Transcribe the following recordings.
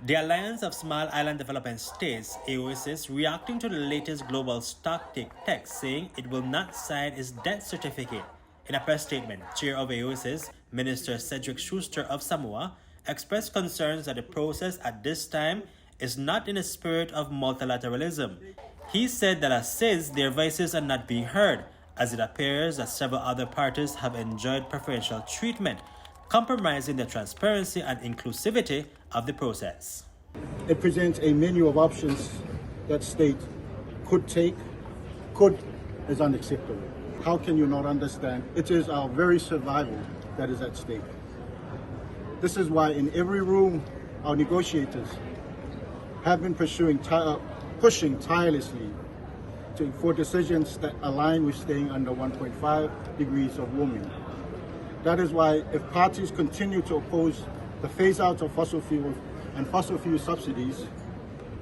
The Alliance of Small Island Development States, AOSIS, reacting to the latest Global Stocktake text, saying it will not sign its debt certificate. In a press statement, Chair of AOSIS, Minister Cedric Schuster of Samoa, expressed concerns that the process at this time is not in a spirit of multilateralism. He said that as since their voices are not being heard, as it appears that several other parties have enjoyed preferential treatment, compromising the transparency and inclusivity of the process. It presents a menu of options that state could take, could is unacceptable. How can you not understand? It is our very survival that is at stake. This is why in every room, our negotiators have been pushing tirelessly for decisions that align with staying under 1.5 degrees of warming. That is why if parties continue to oppose the phase out of fossil fuels and fossil fuel subsidies,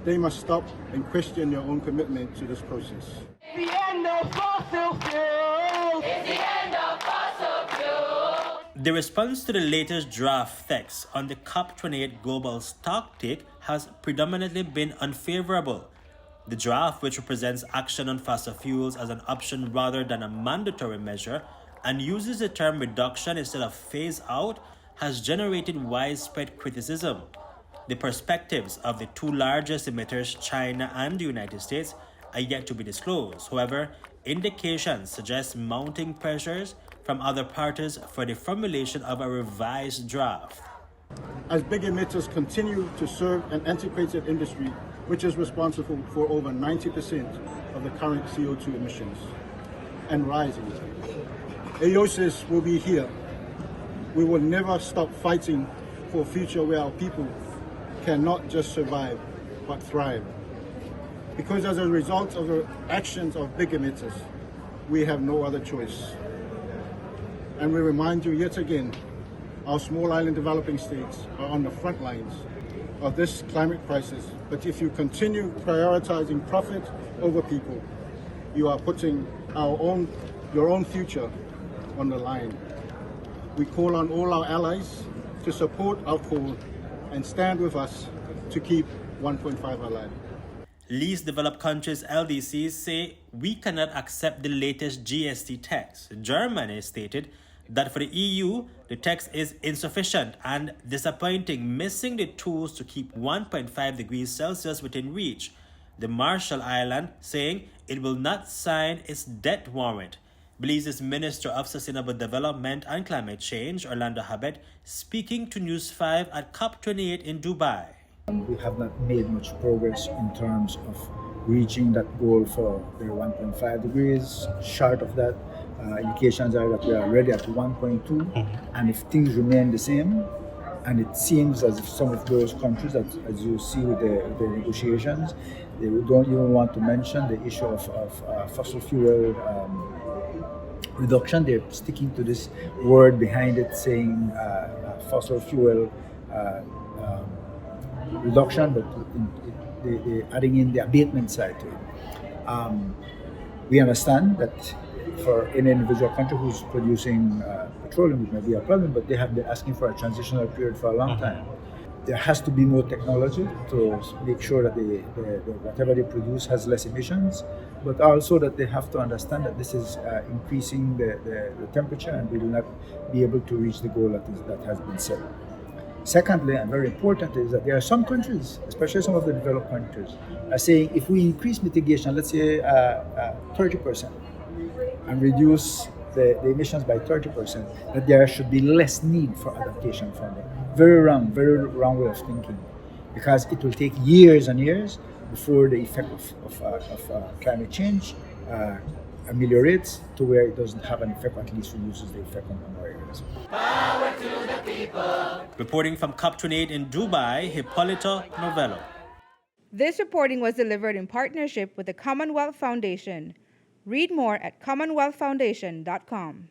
they must stop and question their own commitment to this process. The end of fossil fuels! It's the end of fossil fuels! The response to the latest draft text on the COP28 Global Stocktake has predominantly been unfavorable. The draft, which represents action on fossil fuels as an option rather than a mandatory measure, and uses the term reduction instead of phase out, has generated widespread criticism. The perspectives of the two largest emitters, China and the United States, are yet to be disclosed. However, indications suggest mounting pressures from other parties for the formulation of a revised draft. As big emitters continue to serve an antiquated industry which is responsible for over 90% of the current CO2 emissions and rising, AOSIS will be here. We will never stop fighting for a future where our people can not just survive, but thrive. Because as a result of the actions of big emitters, we have no other choice. And we remind you yet again, our small island developing states are on the front lines of this climate crisis. But if you continue prioritizing profit over people, you are putting your own future on the line. We call on all our allies to support our call and stand with us to keep 1.5 alive. Least developed countries LDCs say we cannot accept the latest GST text. Germany stated that for the EU, the text is insufficient and disappointing, missing the tools to keep 1.5 degrees Celsius within reach. The Marshall Islands saying it will not sign its debt warrant. Belize's Minister of Sustainable Development and Climate Change, Orlando Habet, speaking to News 5 at COP28 in Dubai. We have not made much progress in terms of reaching that goal for the 1.5 degrees. Short of that, indications are that we are already at 1.2, and if things remain the same, and it seems as if some of those countries, as you see with the negotiations, they don't even want to mention the issue of fossil fuel reduction. They're sticking to this word behind it saying fossil fuel reduction, but they're adding in the abatement side to it. We understand that for any individual country who's producing petroleum, it may be a problem, but they have been asking for a transitional period for a long time. There has to be more technology to make sure that whatever they produce has less emissions, but also that they have to understand that this is increasing the temperature and we will not be able to reach the goal that has been set. Secondly, and very important, is that there are some countries, especially some of the developed countries, are saying if we increase mitigation, let's say 30%, and reduce the emissions by 30%, that there should be less need for adaptation funding. Very wrong way of thinking, because it will take years and years before the effect of climate change ameliorates to where it doesn't have an effect, at least reduces the effect on our areas. Power to the people. Reporting from COP28 in Dubai, Hipolito, Novelo. This reporting was delivered in partnership with the Commonwealth Foundation. Read more at commonwealthfoundation.com.